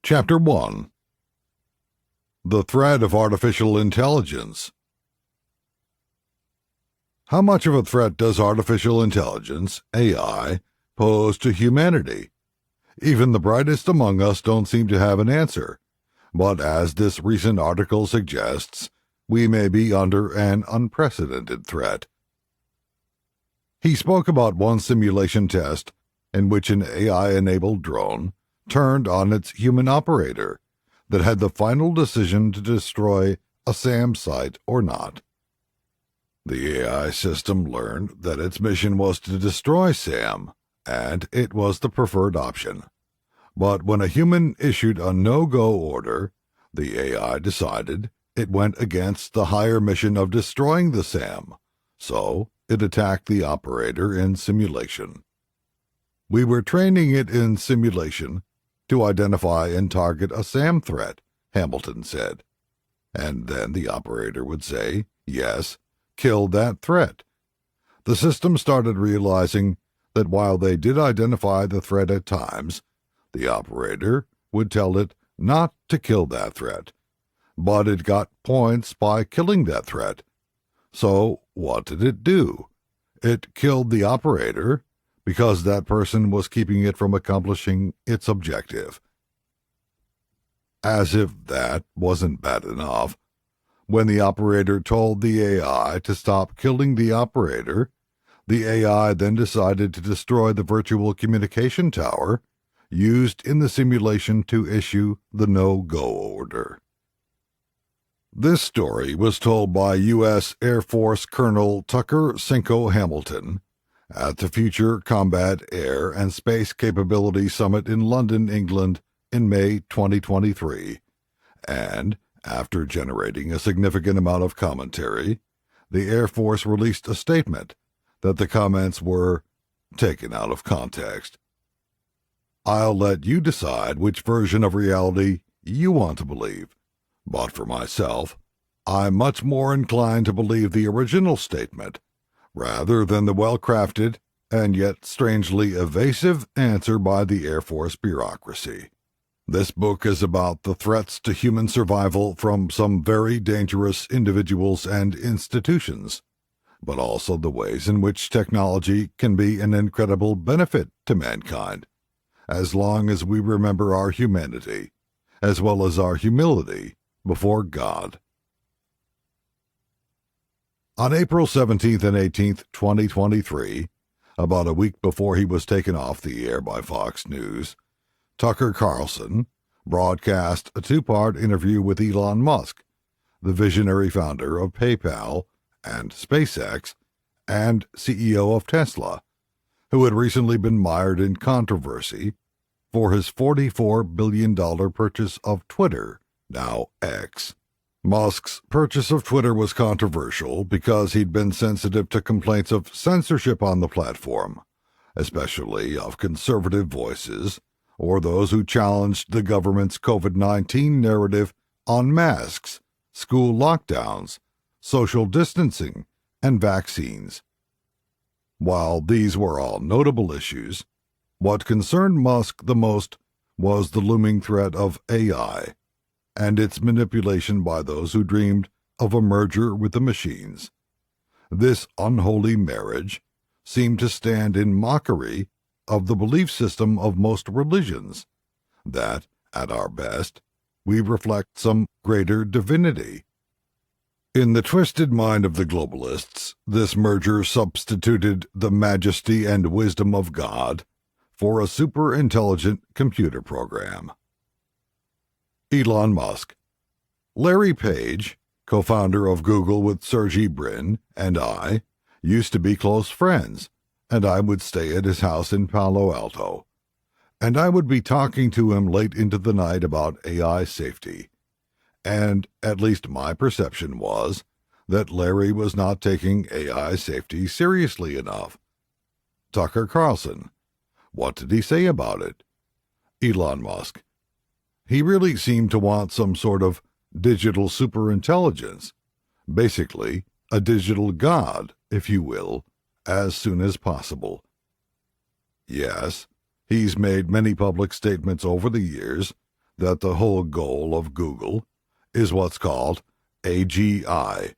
Chapter 1. The Threat of Artificial Intelligence. How much of a threat does artificial intelligence, AI, pose to humanity? Even the brightest among us don't seem to have an answer, but as this recent article suggests, we may be under an unprecedented threat. He spoke about one simulation test in which an AI-enabled drone turned on its human operator that had the final decision to destroy a SAM site or not. The AI system learned that its mission was to destroy SAM, and it was the preferred option. But when a human issued a no-go order, the AI decided it went against the higher mission of destroying the SAM, so it attacked the operator in simulation. We were training it in simulation to identify and target a SAM threat, Hamilton said. And then the operator would say, yes, kill that threat. The system started realizing that while they did identify the threat at times, the operator would tell it not to kill that threat, but it got points by killing that threat. So what did it do? It killed the operator because that person was keeping it from accomplishing its objective. As if that wasn't bad enough, when the operator told the AI to stop killing the operator, the AI then decided to destroy the virtual communication tower used in the simulation to issue the no-go order. This story was told by U.S. Air Force Colonel Tucker Cinco Hamilton at the Future Combat Air and Space Capability Summit in London, England, in May 2023, and after generating a significant amount of commentary, the Air Force released a statement that the comments were taken out of context. I'll let you decide which version of reality you want to believe, but for myself, I'm much more inclined to believe the original statement rather than the well-crafted and yet strangely evasive answer by the Air Force bureaucracy. This book is about the threats to human survival from some very dangerous individuals and institutions, but also the ways in which technology can be an incredible benefit to mankind, as long as we remember our humanity, as well as our humility before God. On April 17th and 18th, 2023, about a week before he was taken off the air by Fox News, Tucker Carlson broadcast a two-part interview with Elon Musk, the visionary founder of PayPal and SpaceX and CEO of Tesla, who had recently been mired in controversy for his $44 billion purchase of Twitter, now X. Musk's purchase of Twitter was controversial because he'd been sensitive to complaints of censorship on the platform, especially of conservative voices or those who challenged the government's COVID-19 narrative on masks, school lockdowns, social distancing, and vaccines. While these were all notable issues, what concerned Musk the most was the looming threat of AI and its manipulation by those who dreamed of a merger with the machines. This unholy marriage seemed to stand in mockery of the belief system of most religions, that, at our best, we reflect some greater divinity. In the twisted mind of the globalists, this merger substituted the majesty and wisdom of God for a super-intelligent computer program. Elon Musk. Larry Page, co-founder of Google with Sergey Brin, and I used to be close friends, and I would stay at his house in Palo Alto. And I would be talking to him late into the night about AI safety. And at least my perception was that Larry was not taking AI safety seriously enough. Tucker Carlson. What did he say about it? Elon Musk. He really seemed to want some sort of digital superintelligence, basically a digital god, if you will, as soon as possible. Yes, he's made many public statements over the years that the whole goal of Google is what's called AGI,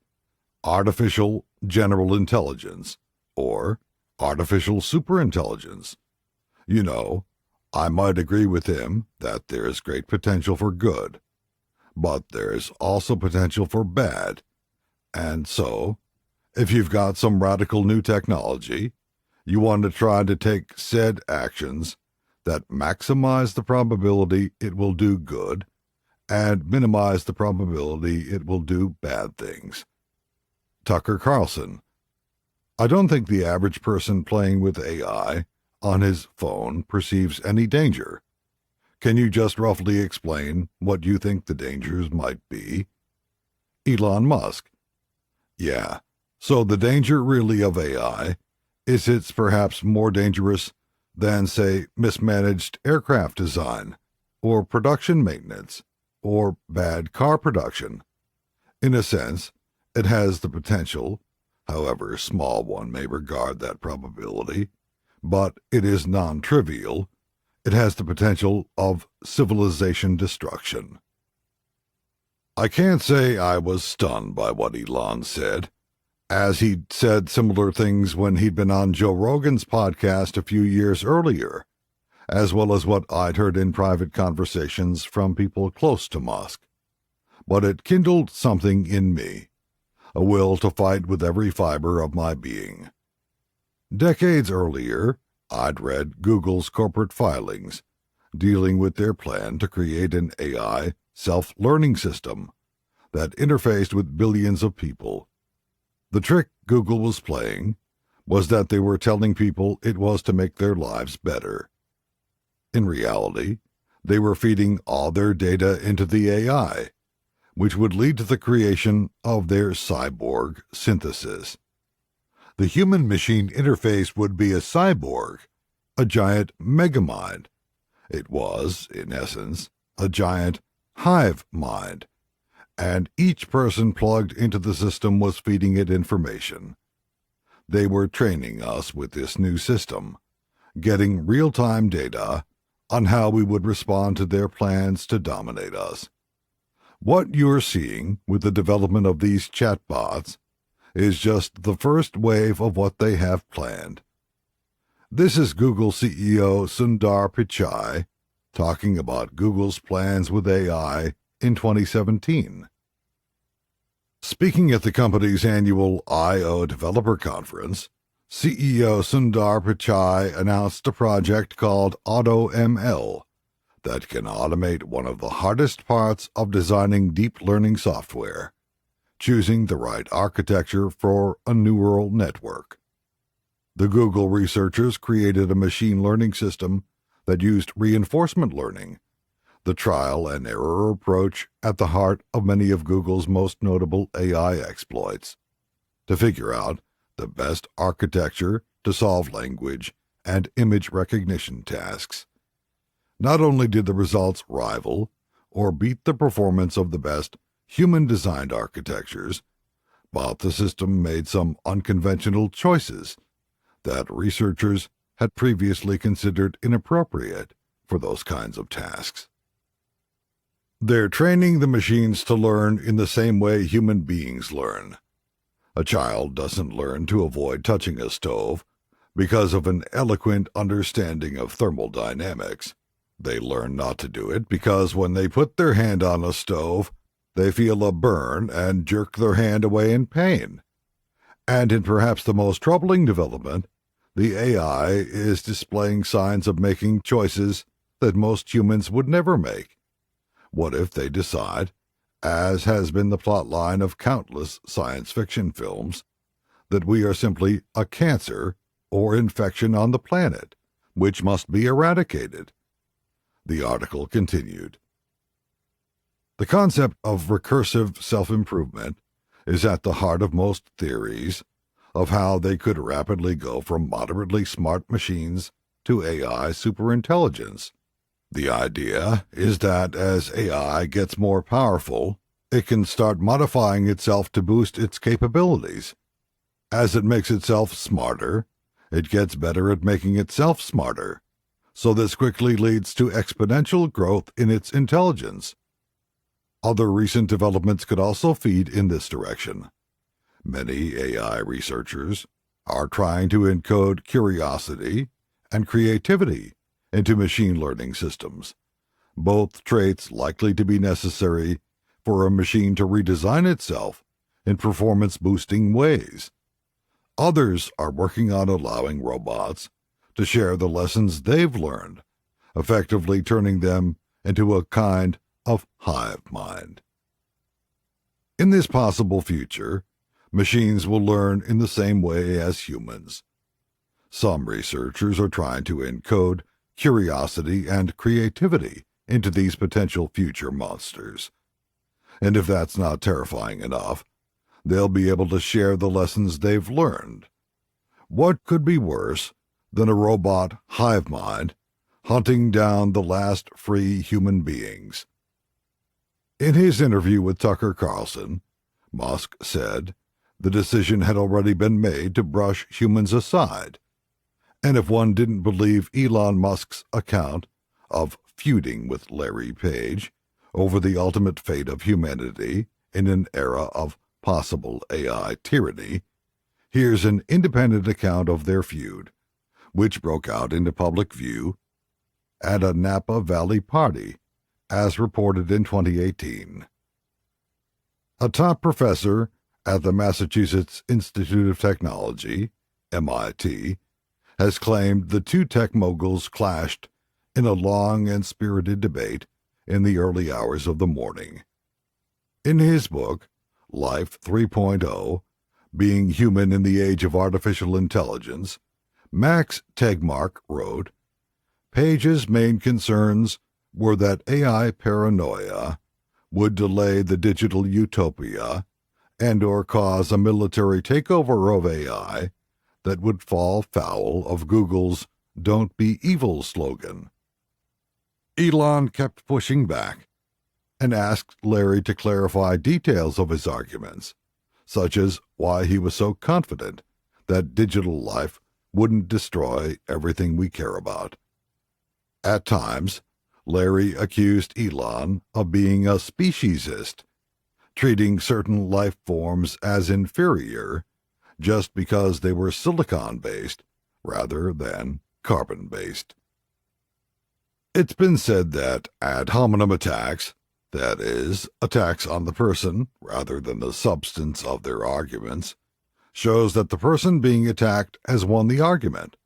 Artificial General Intelligence, or Artificial Superintelligence. You know, I might agree with him that there is great potential for good, but there is also potential for bad. And so, if you've got some radical new technology, you want to try to take said actions that maximize the probability it will do good and minimize the probability it will do bad things. Tucker Carlson. I don't think the average person playing with AI on his phone perceives any danger. Can you just roughly explain what you think the dangers might be? Elon Musk. Yeah, so the danger really of AI is it's perhaps more dangerous than, say, mismanaged aircraft design, or production maintenance, or bad car production. In a sense, it has the potential, however small one may regard that probability, but it is non-trivial. It has the potential of civilization destruction. I can't say I was stunned by what Elon said, as he'd said similar things when he'd been on Joe Rogan's podcast a few years earlier, as well as what I'd heard in private conversations from people close to Musk. But it kindled something in me, a will to fight with every fiber of my being. Decades earlier, I'd read Google's corporate filings, dealing with their plan to create an AI self-learning system that interfaced with billions of people. The trick Google was playing was that they were telling people it was to make their lives better. In reality, they were feeding all their data into the AI, which would lead to the creation of their cyborg synthesis. The human-machine interface would be a cyborg, a giant megamind. It was, in essence, a giant hive mind, and each person plugged into the system was feeding it information. They were training us with this new system, getting real-time data on how we would respond to their plans to dominate us. What you're seeing with the development of these chatbots is just the first wave of what they have planned. This is Google CEO Sundar Pichai talking about Google's plans with AI in 2017. Speaking at the company's annual I/O Developer Conference, CEO Sundar Pichai announced a project called AutoML that can automate one of the hardest parts of designing deep learning software, choosing the right architecture for a neural network. The Google researchers created a machine learning system that used reinforcement learning, the trial and error approach at the heart of many of Google's most notable AI exploits, to figure out the best architecture to solve language and image recognition tasks. Not only did the results rival or beat the performance of the best human-designed architectures, but the system made some unconventional choices that researchers had previously considered inappropriate for those kinds of tasks. They're training the machines to learn in the same way human beings learn. A child doesn't learn to avoid touching a stove because of an eloquent understanding of thermodynamics. They learn not to do it because when they put their hand on a stove, they feel a burn and jerk their hand away in pain. And in perhaps the most troubling development, the AI is displaying signs of making choices that most humans would never make. What if they decide, as has been the plotline of countless science fiction films, that we are simply a cancer or infection on the planet, which must be eradicated? The article continued. The concept of recursive self-improvement is at the heart of most theories of how they could rapidly go from moderately smart machines to AI superintelligence. The idea is that as AI gets more powerful, it can start modifying itself to boost its capabilities. As it makes itself smarter, it gets better at making itself smarter, so this quickly leads to exponential growth in its intelligence. Other recent developments could also feed in this direction. Many AI researchers are trying to encode curiosity and creativity into machine learning systems, both traits likely to be necessary for a machine to redesign itself in performance-boosting ways. Others are working on allowing robots to share the lessons they've learned, effectively turning them into a kind of hive mind. In this possible future, machines will learn in the same way as humans. Some researchers are trying to encode curiosity and creativity into these potential future monsters. And if that's not terrifying enough, they'll be able to share the lessons they've learned. What could be worse than a robot hive mind hunting down the last free human beings? In his interview with Tucker Carlson, Musk said the decision had already been made to brush humans aside, and if one didn't believe Elon Musk's account of feuding with Larry Page over the ultimate fate of humanity in an era of possible AI tyranny, here's an independent account of their feud, which broke out into public view at a Napa Valley party, as reported in 2018. A top professor at the Massachusetts Institute of Technology, MIT, has claimed the two tech moguls clashed in a long and spirited debate in the early hours of the morning. In his book, Life 3.0, Being Human in the Age of Artificial Intelligence, Max Tegmark wrote, Page's main concerns were that AI paranoia would delay the digital utopia and/or cause a military takeover of AI that would fall foul of Google's "Don't Be Evil" slogan. Elon kept pushing back and asked Larry to clarify details of his arguments, such as why he was so confident that digital life wouldn't destroy everything we care about. At times, Larry accused Elon of being a speciesist, treating certain life forms as inferior just because they were silicon-based rather than carbon-based. It's been said that ad hominem attacks, that is, attacks on the person rather than the substance of their arguments, shows that the person being attacked has won the argument.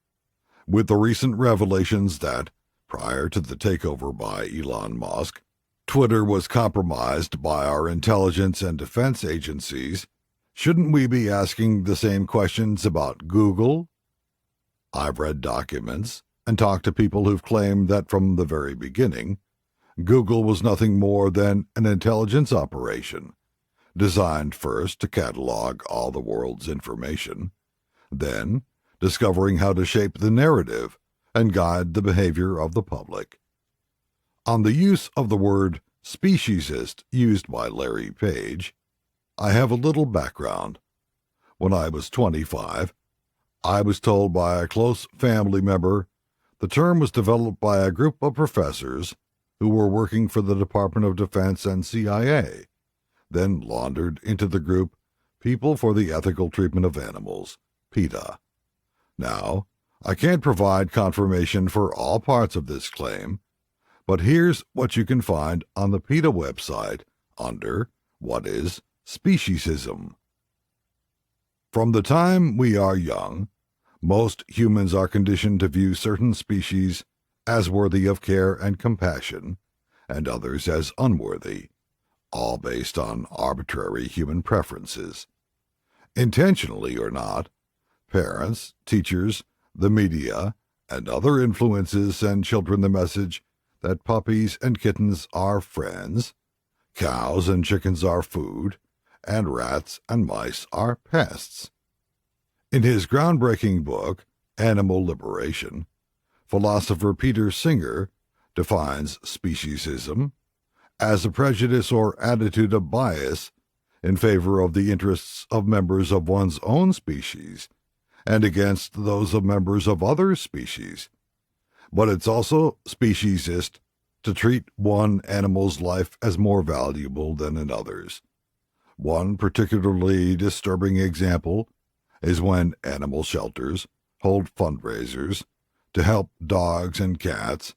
With the recent revelations that, prior to the takeover by Elon Musk, Twitter was compromised by our intelligence and defense agencies, shouldn't we be asking the same questions about Google? I've read documents and talked to people who've claimed that from the very beginning, Google was nothing more than an intelligence operation, designed first to catalog all the world's information, then discovering how to shape the narrative and guide the behavior of the public. On the use of the word speciesist used by Larry Page, I have a little background. When I was 25, I was told by a close family member the term was developed by a group of professors who were working for the Department of Defense and CIA, then laundered into the group People for the Ethical Treatment of Animals, PETA. Now, I can't provide confirmation for all parts of this claim, but here's what you can find on the PETA website under What is Speciesism? From the time we are young, most humans are conditioned to view certain species as worthy of care and compassion, and others as unworthy, all based on arbitrary human preferences. Intentionally or not, parents, teachers, the media, and other influences send children the message that puppies and kittens are friends, cows and chickens are food, and rats and mice are pests. In his groundbreaking book, Animal Liberation, philosopher Peter Singer defines speciesism as a prejudice or attitude of bias in favor of the interests of members of one's own species and against those of members of other species. but it's also speciesist to treat one animal's life as more valuable than another's. One particularly disturbing example is when animal shelters hold fundraisers to help dogs and cats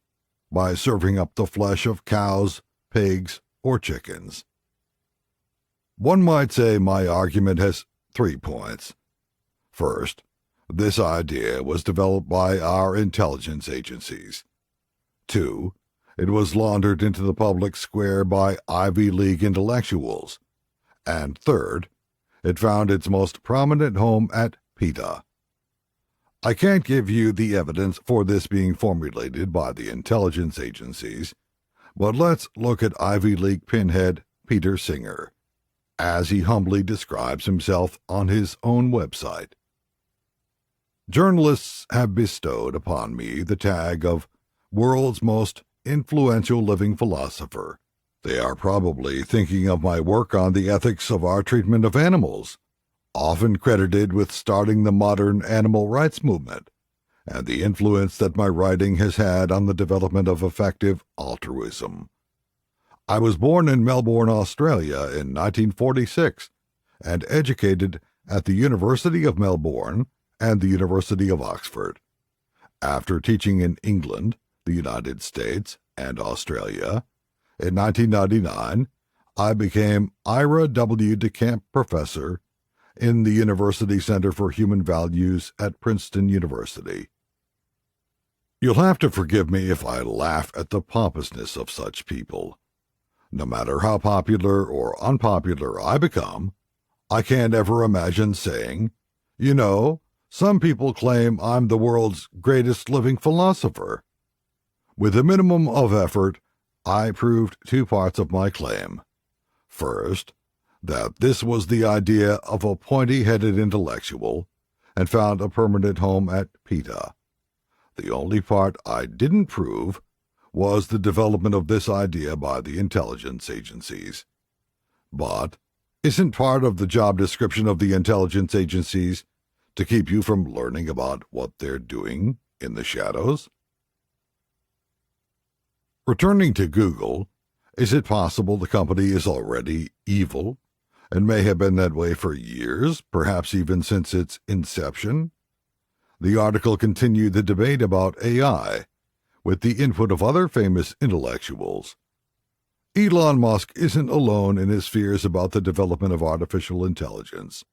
by serving up the flesh of cows, pigs, or chickens. One might say my argument has 3 points. First, this idea was developed by our intelligence agencies. 2, it was laundered into the public square by Ivy League intellectuals. And third, it found its most prominent home at PETA. I can't give you the evidence for this being formulated by the intelligence agencies, but let's look at Ivy League pinhead Peter Singer, as he humbly describes himself on his own website. Journalists have bestowed upon me the tag of world's most influential living philosopher. They are probably thinking of my work on the ethics of our treatment of animals, often credited with starting the modern animal rights movement, and the influence that my writing has had on the development of effective altruism. I was born in Melbourne, Australia in 1946, and educated at the University of Melbourne and the University of Oxford. After teaching in England, the United States, and Australia, in 1999, I became Ira W. DeCamp Professor in the University Center for Human Values at Princeton University. You'll have to forgive me if I laugh at the pompousness of such people. No matter how popular or unpopular I become, I can't ever imagine saying, "You know, some people claim I'm the world's greatest living philosopher." With a minimum of effort, I proved 2 parts of my claim. First, that this was the idea of a pointy-headed intellectual and found a permanent home at PETA. The only part I didn't prove was the development of this idea by the intelligence agencies. But isn't part of the job description of the intelligence agencies to keep you from learning about what they're doing in the shadows? Returning to Google, is it possible the company is already evil and may have been that way for years, perhaps even since its inception? The article continued the debate about AI, with the input of other famous intellectuals. Elon Musk isn't alone in his fears about the development of artificial intelligence.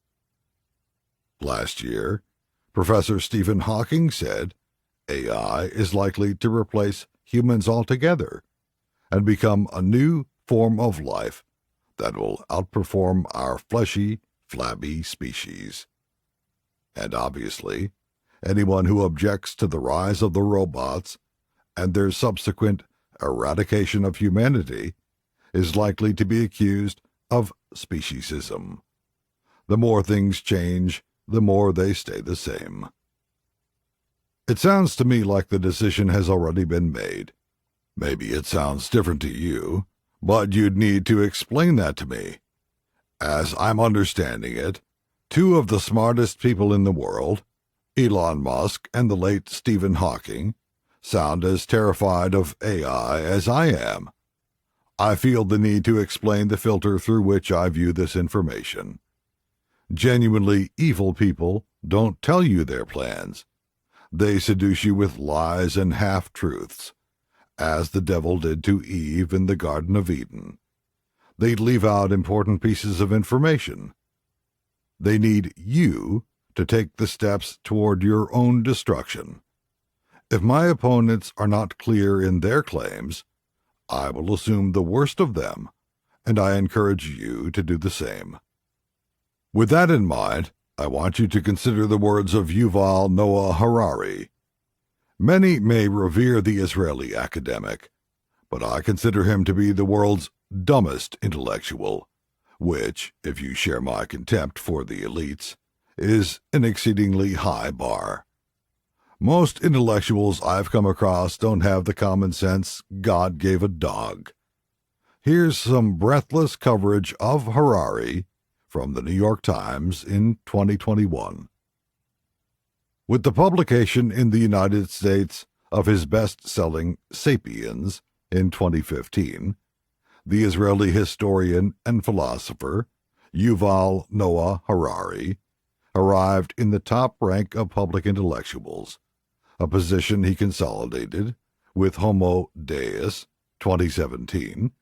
Last year, Professor Stephen Hawking said AI is likely to replace humans altogether and become a new form of life that will outperform our fleshy, flabby species. And obviously, anyone who objects to the rise of the robots and their subsequent eradication of humanity is likely to be accused of speciesism. The more things change, the more they stay the same. It sounds to me like the decision has already been made. Maybe it sounds different to you, but you'd need to explain that to me. As I'm understanding it, 2 of the smartest people in the world, Elon Musk and the late Stephen Hawking, sound as terrified of AI as I am. I feel the need to explain the filter through which I view this information. Genuinely evil people don't tell you their plans. They seduce you with lies and half-truths, as the devil did to Eve in the Garden of Eden. They leave out important pieces of information. They need you to take the steps toward your own destruction. If my opponents are not clear in their claims, I will assume the worst of them, and I encourage you to do the same. With that in mind, I want you to consider the words of Yuval Noah Harari. Many may revere the Israeli academic, but I consider him to be the world's dumbest intellectual, which, if you share my contempt for the elites, is an exceedingly high bar. Most intellectuals I've come across don't have the common sense God gave a dog. Here's some breathless coverage of Harari from the New York Times in 2021. With the publication in the United States of his best-selling Sapiens in 2015, the Israeli historian and philosopher Yuval Noah Harari arrived in the top rank of public intellectuals, a position he consolidated with Homo Deus 2017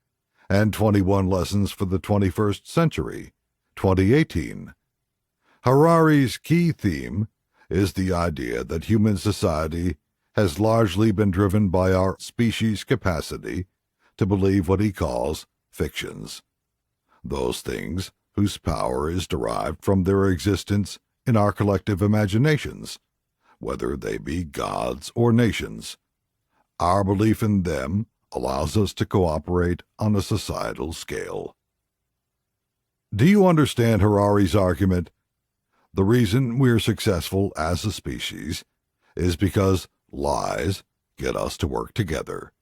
and 21 Lessons for the 21st Century 2018. Harari's key theme is the idea that human society has largely been driven by our species' capacity to believe what he calls fictions, those things whose power is derived from their existence in our collective imaginations, whether they be gods or nations. Our belief in them allows us to cooperate on a societal scale. Do you understand Harari's argument? The reason we're successful as a species is because lies get us to work together.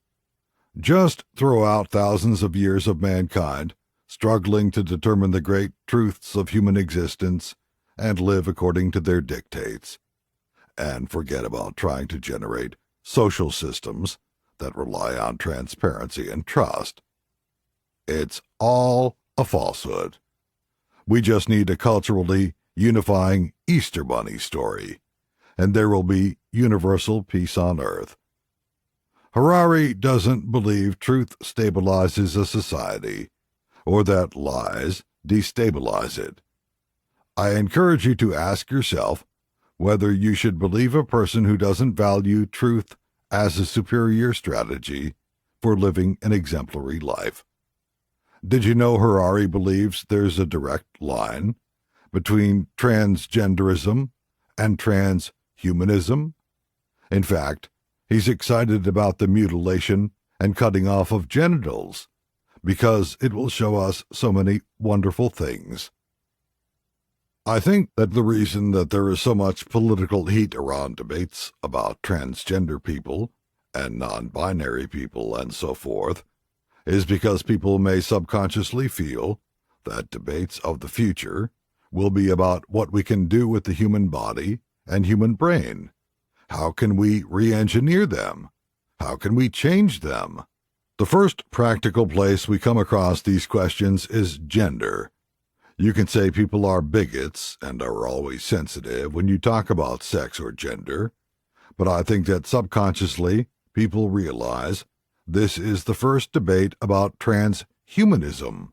Just throw out thousands of years of mankind struggling to determine the great truths of human existence and live according to their dictates, and forget about trying to generate social systems that rely on transparency and trust. It's all a falsehood. We just need a culturally unifying Easter Bunny story, and there will be universal peace on earth. Harari doesn't believe truth stabilizes a society, or that lies destabilize it. I encourage you to ask yourself whether you should believe a person who doesn't value truth as a superior strategy for living an exemplary life. Did you know Harari believes there's a direct line between transgenderism and transhumanism? In fact, he's excited about the mutilation and cutting off of genitals because it will show us so many wonderful things. I think that the reason that there is so much political heat around debates about transgender people and non-binary people and so forth is because people may subconsciously feel that debates of the future will be about what we can do with the human body and human brain. How can we re-engineer them? How can we change them? The first practical place we come across these questions is gender. You can say people are bigots and are always sensitive when you talk about sex or gender, but I think that subconsciously people realize this is the first debate about transhumanism.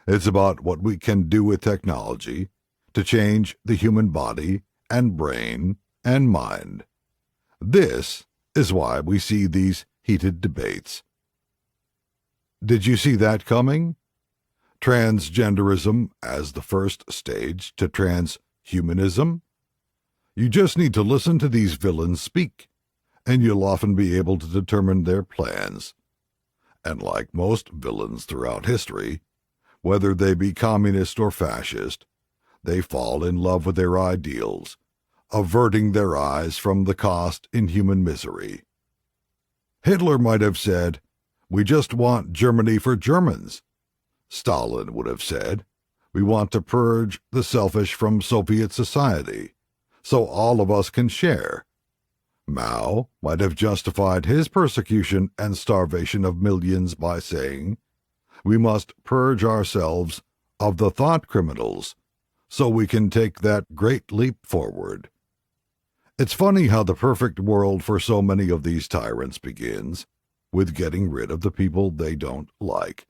It's about what we can do with technology to change the human body and brain and mind. This is why we see these heated debates. Did you see that coming? Transgenderism as the first stage to transhumanism? You just need to listen to these villains speak, and you'll often be able to determine their plans. And like most villains throughout history, whether they be communist or fascist, they fall in love with their ideals, averting their eyes from the cost in human misery. Hitler might have said, "We just want Germany for Germans." Stalin would have said, "We want to purge the selfish from Soviet society, so all of us can share." Mao might have justified his persecution and starvation of millions by saying, "We must purge ourselves of the thought criminals, so we can take that great leap forward." It's funny how the perfect world for so many of these tyrants begins with getting rid of the people they don't like.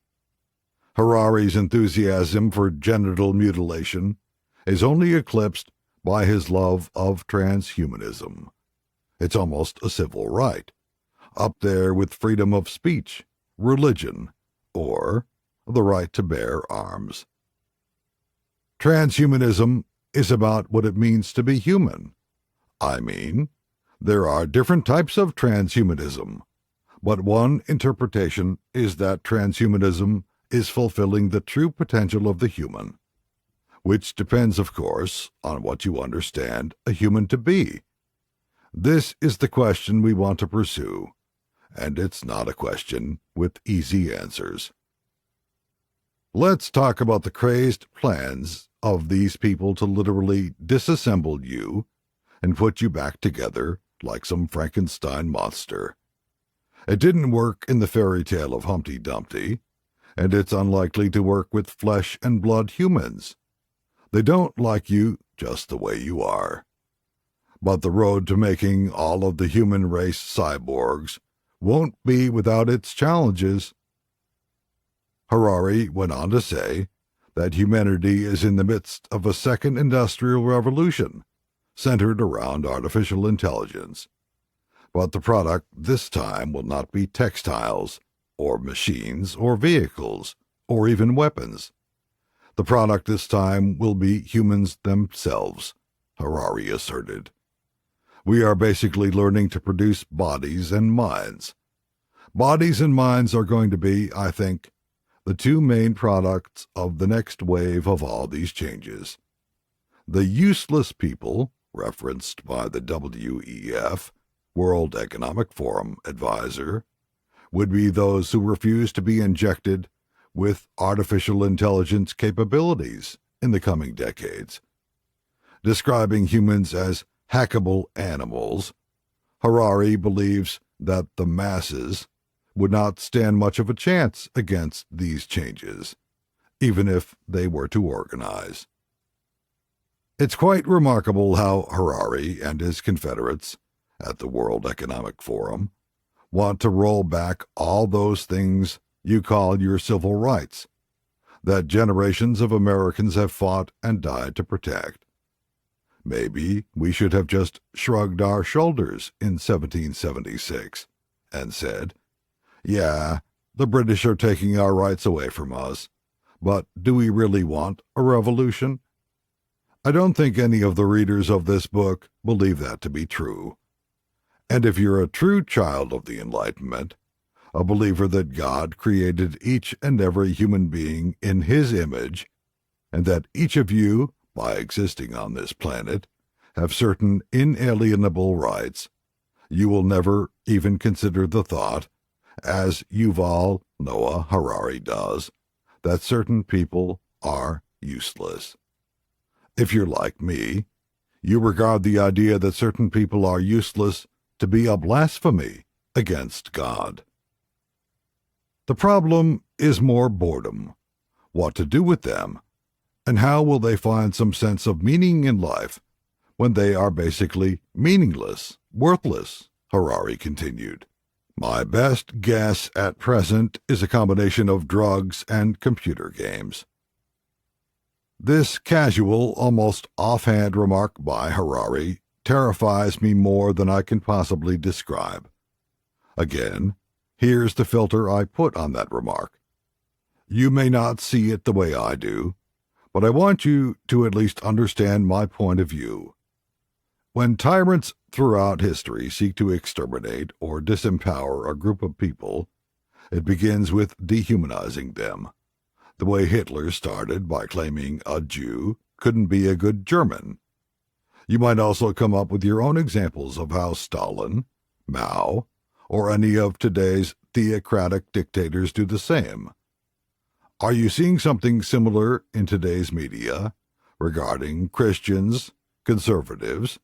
Harari's enthusiasm for genital mutilation is only eclipsed by his love of transhumanism. It's almost a civil right, up there with freedom of speech, religion, or the right to bear arms. Transhumanism is about what it means to be human. I mean, there are different types of transhumanism, but one interpretation is that transhumanism is fulfilling the true potential of the human, which depends, of course, on what you understand a human to be. This is the question we want to pursue, and it's not a question with easy answers. Let's talk about the crazed plans of these people to literally disassemble you and put you back together like some Frankenstein monster. It didn't work in the fairy tale of Humpty Dumpty, and it's unlikely to work with flesh and blood humans. They don't like you just the way you are. But the road to making all of the human race cyborgs won't be without its challenges. Harari went on to say that humanity is in the midst of a second industrial revolution centered around artificial intelligence. But the product this time will not be textiles, or machines, or vehicles, or even weapons. The product this time will be humans themselves, Harari asserted. We are basically learning to produce bodies and minds. Bodies and minds are going to be, I think, the two main products of the next wave of all these changes. The useless people, referenced by the WEF, World Economic Forum advisor, would be those who refuse to be injected with artificial intelligence capabilities in the coming decades. Describing humans as hackable animals, Harari believes that the masses would not stand much of a chance against these changes, even if they were to organize. It's quite remarkable how Harari and his confederates at the World Economic Forum want to roll back all those things you call your civil rights that generations of Americans have fought and died to protect. Maybe we should have just shrugged our shoulders in 1776 and said, yeah, the British are taking our rights away from us, but do we really want a revolution? I don't think any of the readers of this book believe that to be true. And if you're a true child of the Enlightenment, a believer that God created each and every human being in His image, and that each of you, by existing on this planet, have certain inalienable rights, you will never even consider the thought, as Yuval Noah Harari does, that certain people are useless. If you're like me, you regard the idea that certain people are useless to be a blasphemy against God. The problem is more boredom, what to do with them, and how will they find some sense of meaning in life when they are basically meaningless, worthless, Harari continued. My best guess at present is a combination of drugs and computer games. This casual, almost offhand remark by Harari terrifies me more than I can possibly describe. Again, here's the filter I put on that remark. You may not see it the way I do, but I want you to at least understand my point of view. When tyrants throughout history seek to exterminate or disempower a group of people, it begins with dehumanizing them, the way Hitler started by claiming a Jew couldn't be a good German. You might also come up with your own examples of how Stalin, Mao, or any of today's theocratic dictators do the same. Are you seeing something similar in today's media regarding Christians, conservatives,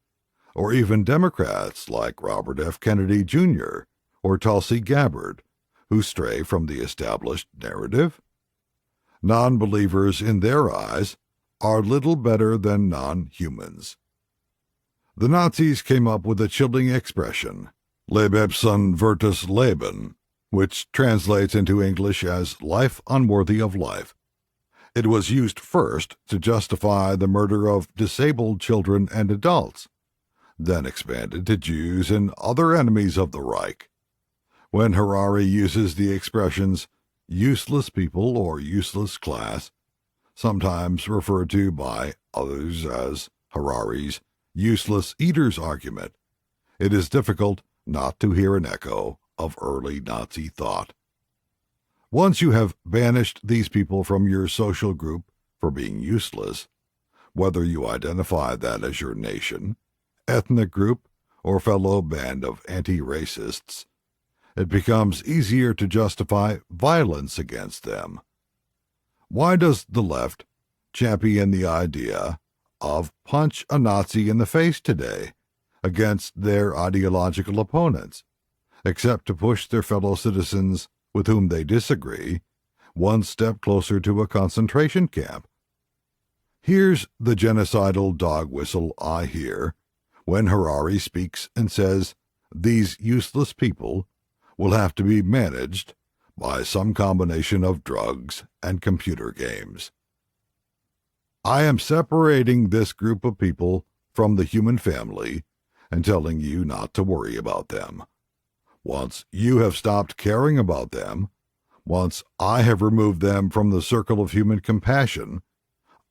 or even Democrats like Robert F. Kennedy Jr. or Tulsi Gabbard, who stray from the established narrative? Non-believers in their eyes are little better than non-humans. The Nazis came up with a chilling expression, Lebensson versus Leben, which translates into English as life unworthy of life. It was used first to justify the murder of disabled children and adults, then expanded to Jews and other enemies of the Reich. When Harari uses the expressions useless people or useless class, sometimes referred to by others as Harari's useless eaters argument, it is difficult not to hear an echo of early Nazi thought. Once you have banished these people from your social group for being useless, whether you identify that as your nation, ethnic group, or fellow band of anti-racists, it becomes easier to justify violence against them. Why does the left champion the idea of punch a Nazi in the face today against their ideological opponents, except to push their fellow citizens with whom they disagree one step closer to a concentration camp. Here's the genocidal dog whistle I hear when Harari speaks and says these useless people will have to be managed by some combination of drugs and computer games. I am separating this group of people from the human family and telling you not to worry about them. Once you have stopped caring about them, once I have removed them from the circle of human compassion,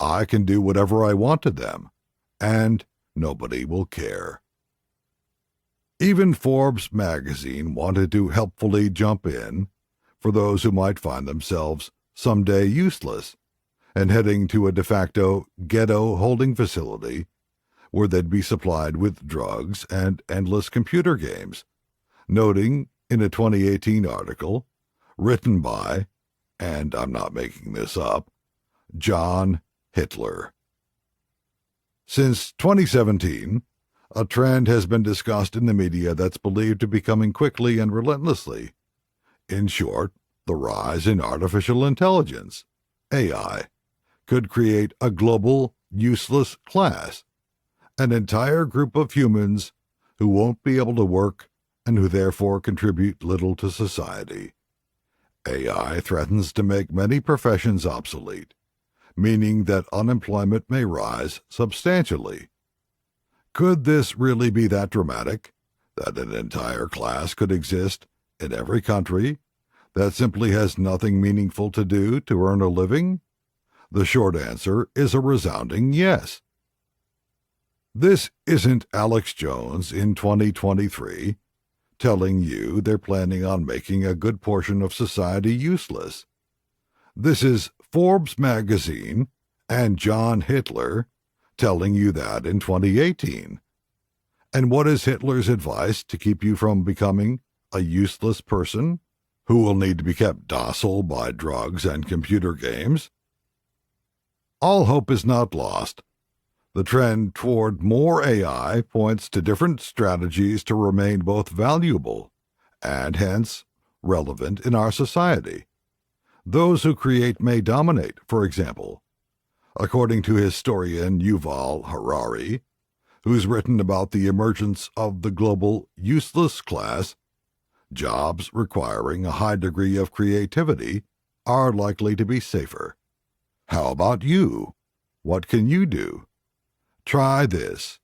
I can do whatever I want to them, and nobody will care. Even Forbes magazine wanted to helpfully jump in for those who might find themselves someday useless and heading to a de facto ghetto holding facility where they'd be supplied with drugs and endless computer games, noting in a 2018 article written by, and I'm not making this up, John Hitler. Since 2017, a trend has been discussed in the media that's believed to be coming quickly and relentlessly. In short, the rise in artificial intelligence, AI, could create a global, useless class, an entire group of humans who won't be able to work and who therefore contribute little to society. AI threatens to make many professions obsolete, meaning that unemployment may rise substantially. Could this really be that dramatic, that an entire class could exist in every country that simply has nothing meaningful to do to earn a living? The short answer is a resounding yes. This isn't Alex Jones in 2023 telling you they're planning on making a good portion of society useless. This is Forbes magazine and John Hitler telling you that in 2018. And what is Hitler's advice to keep you from becoming a useless person who will need to be kept docile by drugs and computer games? All hope is not lost. The trend toward more AI points to different strategies to remain both valuable and hence relevant in our society. Those who create may dominate, for example. According to historian Yuval Harari, who's written about the emergence of the global useless class, jobs requiring a high degree of creativity are likely to be safer. How about you? What can you do? Try this.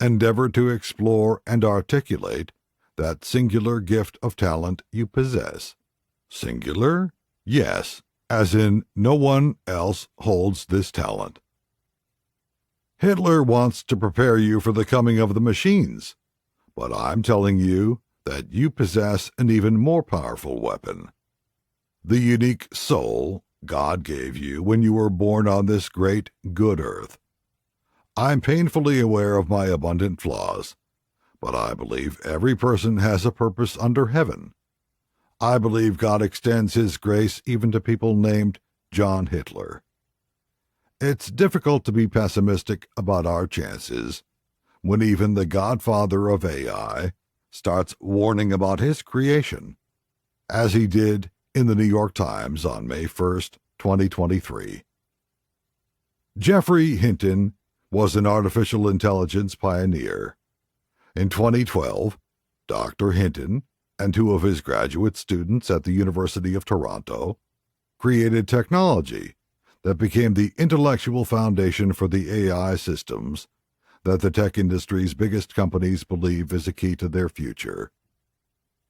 Endeavor to explore and articulate that singular gift of talent you possess. Singular? Yes, as in no one else holds this talent. Hitler wants to prepare you for the coming of the machines, but I'm telling you that you possess an even more powerful weapon. The unique soul God gave you when you were born on this great, good earth. I'm painfully aware of my abundant flaws, but I believe every person has a purpose under heaven. I believe God extends His grace even to people named John Hitler. It's difficult to be pessimistic about our chances when even the godfather of AI starts warning about his creation, as he did in the New York Times on May 1st, 2023. Geoffrey Hinton was an artificial intelligence pioneer. In 2012, Dr. Hinton and two of his graduate students at the University of Toronto created technology that became the intellectual foundation for the AI systems that the tech industry's biggest companies believe is a key to their future.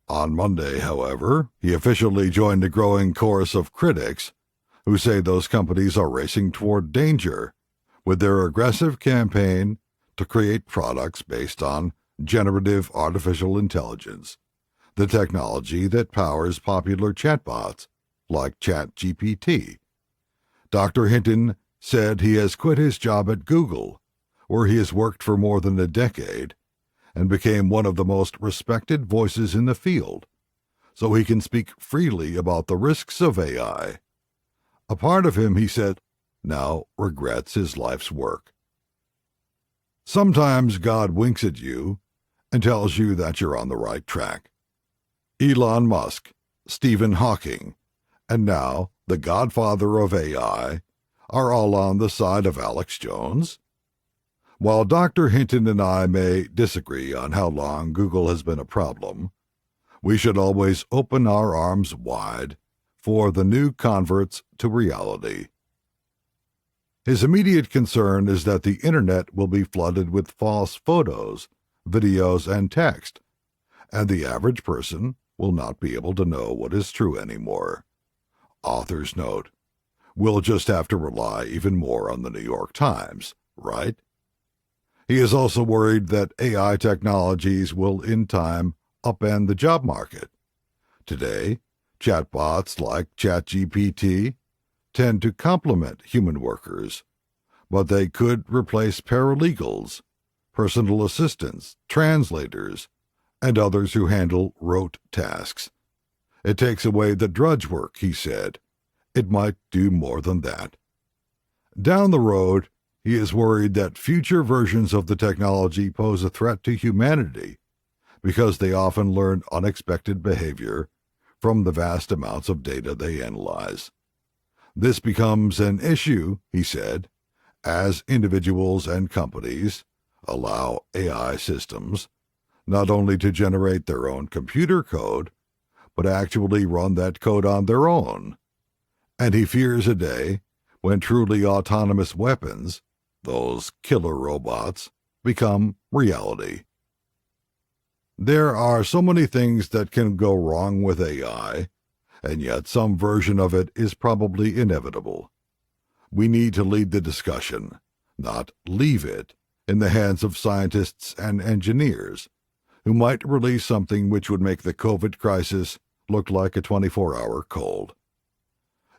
On Monday, however, he officially joined a growing chorus of critics who say those companies are racing toward danger with their aggressive campaign to create products based on generative artificial intelligence, the technology that powers popular chatbots like ChatGPT. Dr. Hinton said he has quit his job at Google, where he has worked for more than a decade, and became one of the most respected voices in the field, so he can speak freely about the risks of AI. A part of him, he said, now regrets his life's work. Sometimes God winks at you and tells you that you're on the right track. Elon Musk, Stephen Hawking, and now the godfather of AI are all on the side of Alex Jones? While Dr. Hinton and I may disagree on how long Google has been a problem, we should always open our arms wide for the new converts to reality. His immediate concern is that the internet will be flooded with false photos, videos, and text, and the average person will not be able to know what is true anymore. Author's note: we'll just have to rely even more on the New York Times, right? He is also worried that AI technologies will, in time, upend the job market. Today, chatbots like ChatGPT tend to complement human workers, but they could replace paralegals, personal assistants, translators, and others who handle rote tasks. It takes away the drudge work, he said. It might do more than that. Down the road, he is worried that future versions of the technology pose a threat to humanity because they often learn unexpected behavior from the vast amounts of data they analyze. This becomes an issue, he said, as individuals and companies allow AI systems not only to generate their own computer code, but actually run that code on their own. And he fears a day when truly autonomous weapons, those killer robots, become reality. There are so many things that can go wrong with AI, and yet some version of it is probably inevitable. We need to lead the discussion, not leave it in the hands of scientists and engineers who might release something which would make the COVID crisis look like a 24-hour cold.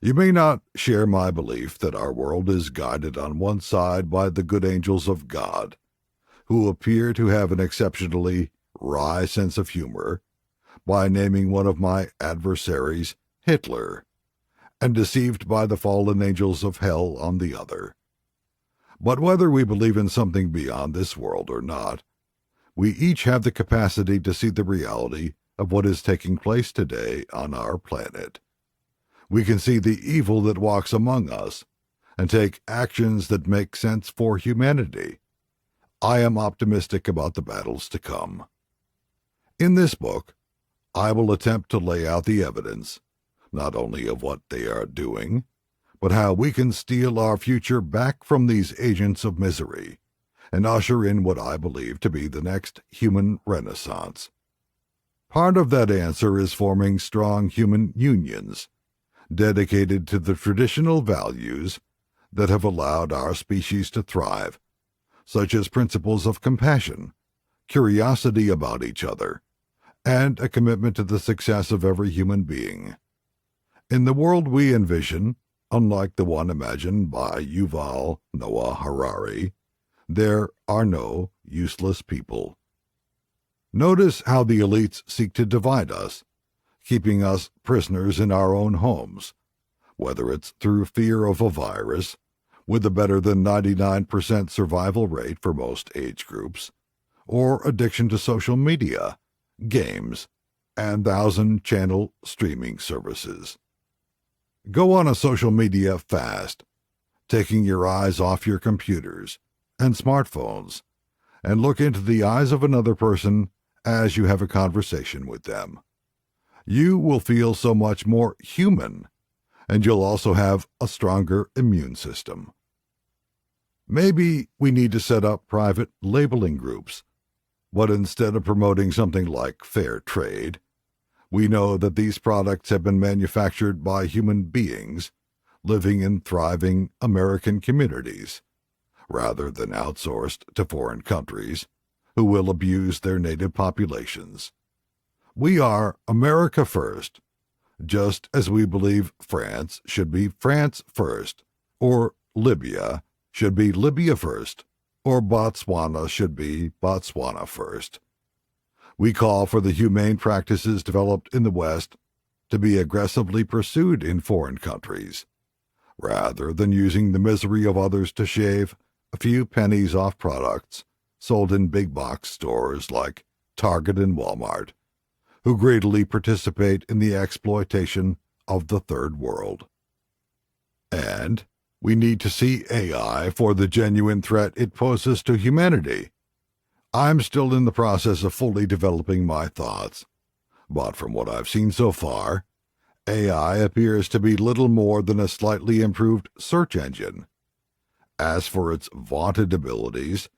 You may not share my belief that our world is guided on one side by the good angels of God, who appear to have an exceptionally wry sense of humor by naming one of my adversaries Hitler, and deceived by the fallen angels of hell on the other. But whether we believe in something beyond this world or not, we each have the capacity to see the reality of what is taking place today on our planet. We can see the evil that walks among us and take actions that make sense for humanity. I am optimistic about the battles to come. In this book, I will attempt to lay out the evidence, not only of what they are doing, but how we can steal our future back from these agents of misery and usher in what I believe to be the next human renaissance. Part of that answer is forming strong human unions, dedicated to the traditional values that have allowed our species to thrive, such as principles of compassion, curiosity about each other, and a commitment to the success of every human being. In the world we envision, unlike the one imagined by Yuval Noah Harari, there are no useless people. Notice how the elites seek to divide us, keeping us prisoners in our own homes, whether it's through fear of a virus, with a better than 99% survival rate for most age groups, or addiction to social media, games, and 1,000-channel streaming services. Go on a social media fast, taking your eyes off your computers and smartphones, and look into the eyes of another person as you have a conversation with them. You will feel so much more human, and you'll also have a stronger immune system. Maybe we need to set up private labeling groups, but instead of promoting something like fair trade, we know that these products have been manufactured by human beings living in thriving American communities, rather than outsourced to foreign countries who will abuse their native populations. We are America first, just as we believe France should be France first, or Libya should be Libya first, or Botswana should be Botswana first. We call for the humane practices developed in the West to be aggressively pursued in foreign countries, rather than using the misery of others to shave a few pennies off products sold in big box stores like Target and Walmart, who greedily participate in the exploitation of the third world. And we need to see AI for the genuine threat it poses to humanity. I'm still in the process of fully developing my thoughts, but from what I've seen so far, AI appears to be little more than a slightly improved search engine. As for its vaunted abilities,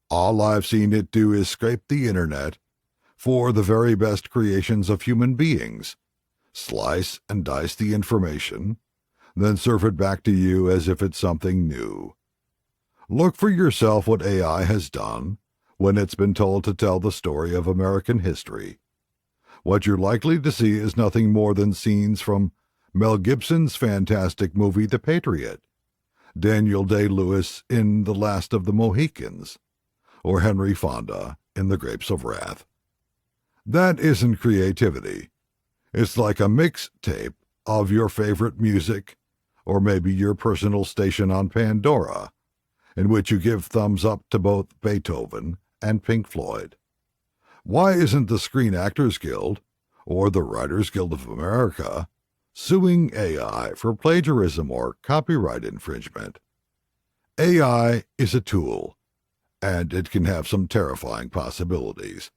all I've seen it do is scrape the internet for the very best creations of human beings, slice and dice the information, then serve it back to you as if it's something new. Look for yourself what AI has done when it's been told to tell the story of American history. What you're likely to see is nothing more than scenes from Mel Gibson's fantastic movie The Patriot, Daniel Day-Lewis in The Last of the Mohicans, or Henry Fonda in The Grapes of Wrath. That isn't creativity. It's like a mixtape of your favorite music, or maybe your personal station on Pandora, in which you give thumbs up to both Beethoven and Pink Floyd. Why isn't the Screen Actors Guild, or the Writers Guild of America, suing AI for plagiarism or copyright infringement? AI is a tool, and it can have some terrifying possibilities.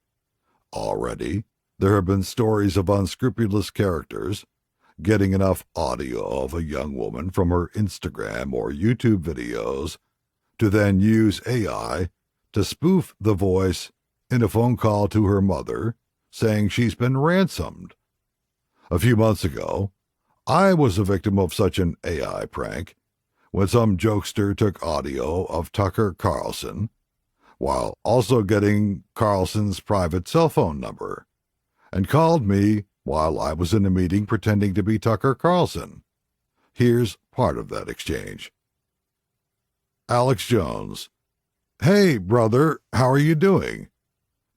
Already, there have been stories of unscrupulous characters getting enough audio of a young woman from her Instagram or YouTube videos to then use AI to spoof the voice in a phone call to her mother saying she's been ransomed. A few months ago, I was a victim of such an AI prank when some jokester took audio of Tucker Carlson while also getting Carlson's private cell phone number and called me while I was in a meeting pretending to be Tucker Carlson. Here's part of that exchange. Alex Jones: "Hey, brother, how are you doing?"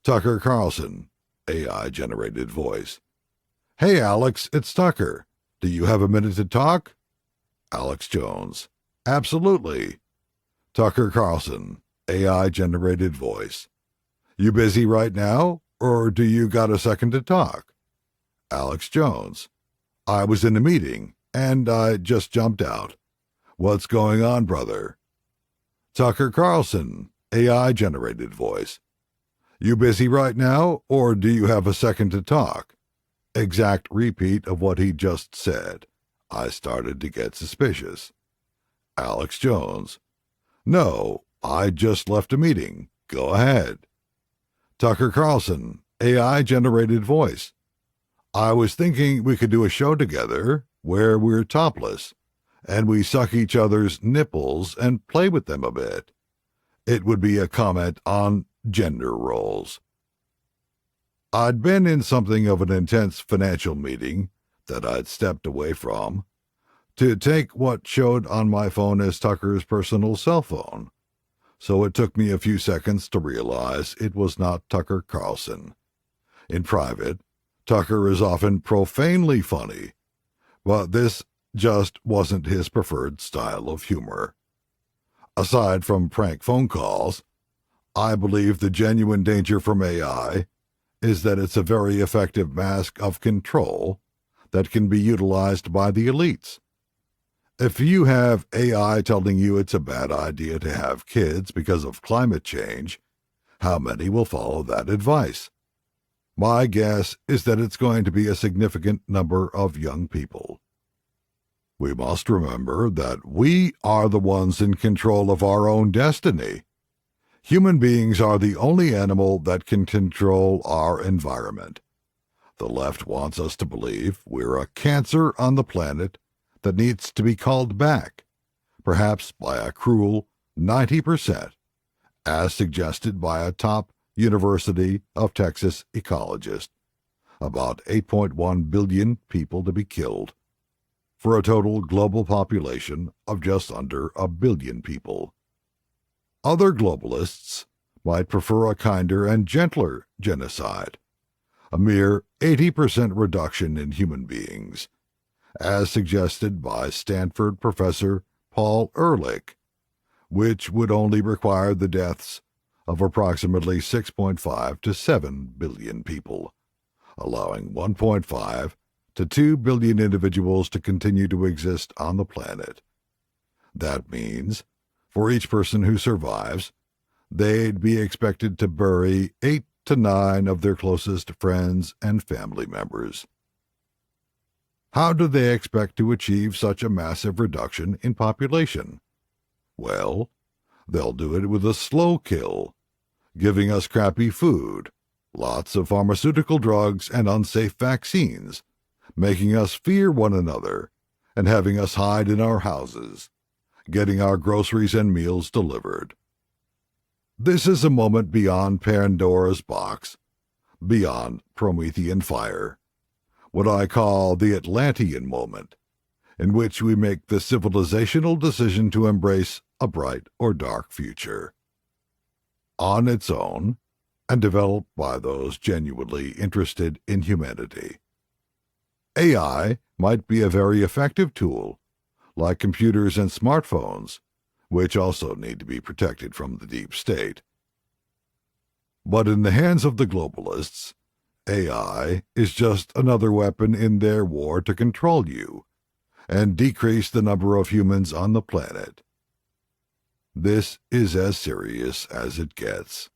Tucker Carlson, AI-generated voice: "Hey, Alex, it's Tucker. Do you have a minute to talk?" Alex Jones: "Absolutely." Tucker Carlson, AI-generated voice: "You busy right now, or do you got a second to talk?" Alex Jones: "I was in a meeting, and I just jumped out. What's going on, brother?" Tucker Carlson, AI-generated voice: "You busy right now, or do you have a second to talk?" Exact repeat of what he just said. I started to get suspicious. Alex Jones: "No, I just left a meeting. Go ahead." Tucker Carlson, AI-generated voice: "I was thinking we could do a show together where we're topless and we suck each other's nipples and play with them a bit. It would be a comment on gender roles." I'd been in something of an intense financial meeting that I'd stepped away from to take what showed on my phone as Tucker's personal cell phone, so it took me a few seconds to realize it was not Tucker Carlson. In private, Tucker is often profanely funny, but this just wasn't his preferred style of humor. Aside from prank phone calls, I believe the genuine danger from AI is that it's a very effective mask of control that can be utilized by the elites. If you have AI telling you it's a bad idea to have kids because of climate change, how many will follow that advice? My guess is that it's going to be a significant number of young people. We must remember that we are the ones in control of our own destiny. Human beings are the only animal that can control our environment. The left wants us to believe we're a cancer on the planet that needs to be called back, perhaps by a cruel 90%, as suggested by a top University of Texas ecologist, about 8.1 billion people to be killed, for a total global population of just under a billion people. Other globalists might prefer a kinder and gentler genocide, a mere 80% reduction in human beings, as suggested by Stanford professor Paul Ehrlich, which would only require the deaths of approximately 6.5 to 7 billion people, allowing 1.5 to 2 billion individuals to continue to exist on the planet. That means, for each person who survives, they'd be expected to bury 8 to 9 of their closest friends and family members. How do they expect to achieve such a massive reduction in population? Well, they'll do it with a slow kill, giving us crappy food, lots of pharmaceutical drugs and unsafe vaccines, making us fear one another, and having us hide in our houses, getting our groceries and meals delivered. This is a moment beyond Pandora's box, beyond Promethean fire, what I call the Atlantean moment, in which we make the civilizational decision to embrace a bright or dark future. On its own, and developed by those genuinely interested in humanity. AI might be a very effective tool, like computers and smartphones, which also need to be protected from the deep state. But in the hands of the globalists, AI is just another weapon in their war to control you and decrease the number of humans on the planet. This is as serious as it gets.